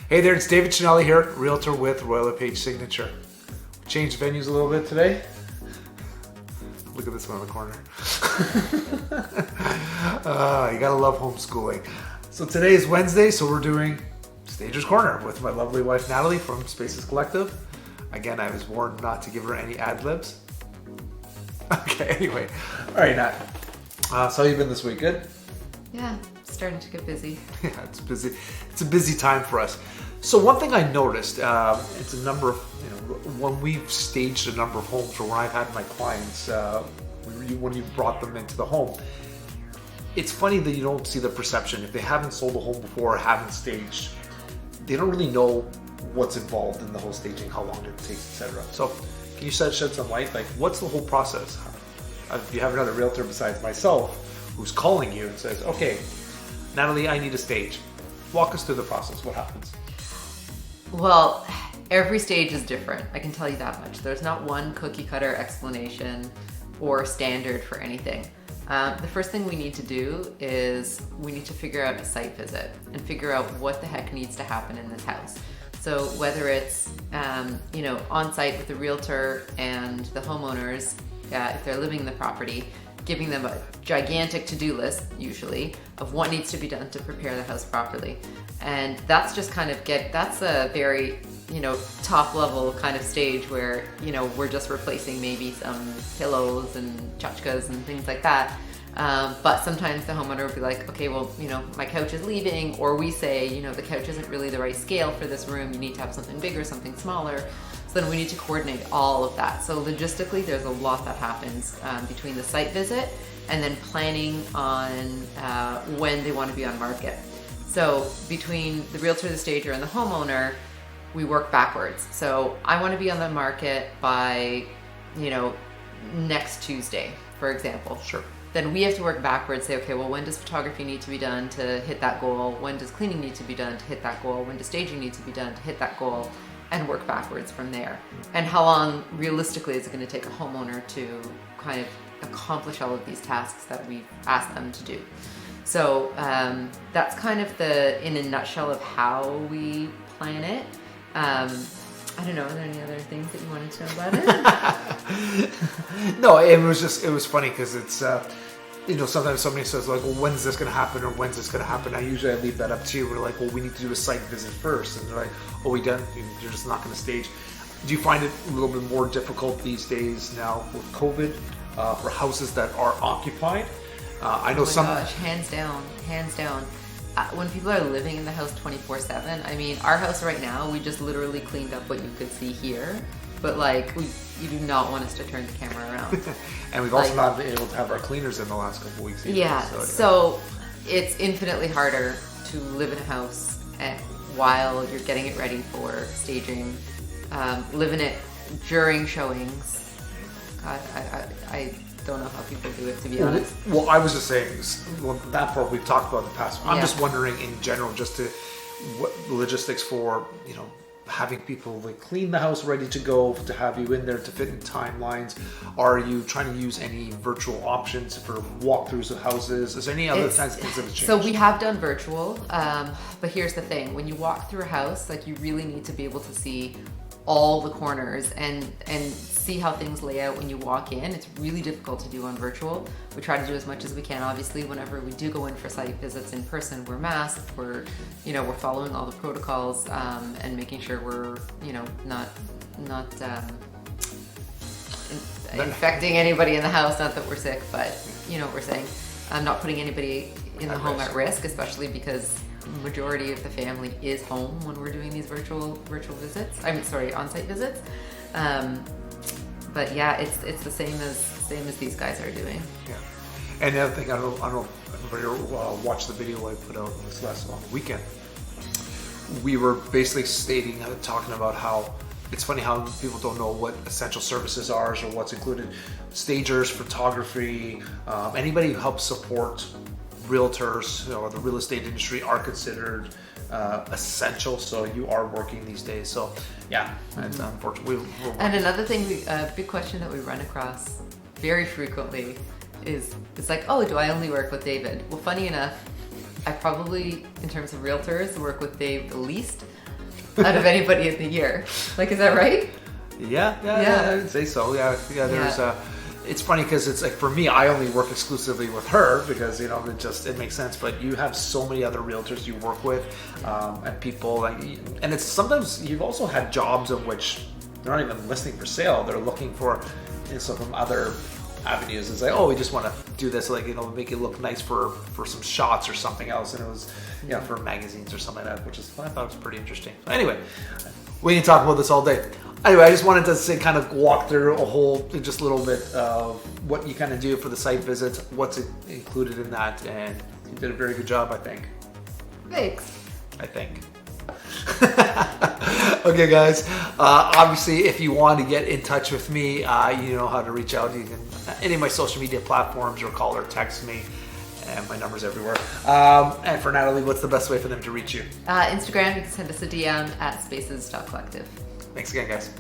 Hey there, it's David Cinelli here, Realtor with Royal LePage Signature. Changed venues a little bit today. Look at this one in the corner. You gotta love homeschooling. So today is Wednesday, so we're doing Stager's Corner with my lovely wife Natalie from Spaces Collective. Again, I was warned not to give her any ad libs. Okay, anyway. All right, Nat. So how you been this week? Good? Yeah, starting to get busy. Yeah, it's busy. It's a busy time for us. So one thing I noticed, it's a number of, when we've staged a number of homes, or when I've had my clients, when you brought them into the home, it's funny that you don't see the perception. If they haven't sold a home before or haven't staged, they don't really know what's involved in the whole staging, how long it takes, etc. So can you shed some light? Like, what's the whole process? If you have another realtor besides myself who's calling you and says, okay, Natalie, I need a stage. Walk us through the process. What happens? Well, every stage is different. I can tell you that much. There's not one cookie cutter explanation or standard for anything. The first thing we need to do is we need to figure out a site visit and figure out what the heck needs to happen in this house. So whether it's, on site with the realtor and the homeowners, if they're living in the property, giving them a gigantic to-do list, usually, of what needs to be done to prepare the house properly. And that's just that's a very, top level kind of stage where, we're just replacing maybe some pillows and tchotchkes and things like that. But sometimes the homeowner will be like, okay, well, my couch is leaving, or we say, the couch isn't really the right scale for this room. You need to have something bigger, something smaller. So then we need to coordinate all of that. So logistically, there's a lot that happens between the site visit and then planning on when they want to be on market. So between the realtor, the stager, and the homeowner, we work backwards. So I want to be on the market by, next Tuesday, for example. Sure. Then we have to work backwards, say, okay, well, when does photography need to be done to hit that goal? When does cleaning need to be done to hit that goal? When does staging need to be done to hit that goal? And work backwards from there. And how long, realistically, is it going to take a homeowner to kind of accomplish all of these tasks that we've asked them to do? So that's kind of in a nutshell of how we plan it. I don't know, are there any other things that you wanted to know about it? No, it was funny because it's, sometimes somebody says like, well, when's this going to happen, or when's this going to happen? I leave that up to you. We're like, well, we need to do a site visit first. And they're like, oh, we done? You're just not going to stage. Do you find it a little bit more difficult these days now with COVID for houses that are occupied? I know Gosh, hands down. When people are living in the house 24/7, I mean, our house right now, we just literally cleaned up what you could see here. But you do not want us to turn the camera around. And we've also not been able to have our cleaners in the last couple of weeks either. Yeah, so it's infinitely harder to live in a house while you're getting it ready for staging, live in it during showings. I don't know how people do it, to be honest. Well, I was just saying, that part we've talked about in the past. I'm just wondering in general, what the logistics for, having people clean the house ready to go, to have you in there to fit in timelines. Are you trying to use any virtual options for walkthroughs of houses? Is there any other kinds of things that have changed? So we have done virtual, but here's the thing. When you walk through a house, you really need to be able to see all the corners and see how things lay out when you walk in. It's really difficult to do on virtual. We try to do as much as we can. Obviously, whenever we do go in for site visits in person, we're masked, we're following all the protocols and making sure we're, not infecting anybody in the house. Not that we're sick, but you know what we're saying. I'm not putting anybody in the home at risk, especially because majority of the family is home when we're doing these virtual visits. On-site visits. But yeah, it's the same as these guys are doing. Yeah. And the other thing, I don't know if everybody watched the video I put out this last long weekend. We were basically talking about how it's funny how people don't know what essential services are or what's included. Stagers, photography, anybody who helps support realtors or the real estate industry are considered essential. So you are working these days. So yeah, it's unfortunate. And another thing, a big question that we run across very frequently is, it's like, oh, do I only work with David? Well, funny enough, I probably, in terms of realtors, work with Dave the least. out of anybody in the year. Like, is that right? Yeah, I'd say so. Yeah. There's it's funny because it's like for me, I only work exclusively with her because it makes sense. But you have so many other realtors you work with, and people and it's sometimes you've also had jobs in which they're not even listing for sale; they're looking for so from other avenues. It's like, oh, we just want to do this, like make it look nice for some shots or something else, and it was for magazines or something like that, which is I thought was pretty interesting. So anyway, we can talk about this all day. Anyway, I just wanted to say, kind of walk through just a little bit of what you kind of do for the site visits, what's included in that, and you did a very good job, I think. Thanks. I think. Okay, guys. Obviously, if you want to get in touch with me, you know how to reach out. You can any of my social media platforms or call or text me. And my number's everywhere. And for Natalie, what's the best way for them to reach you? Instagram, you can send us a DM at spaces.collective. Thanks again, guys.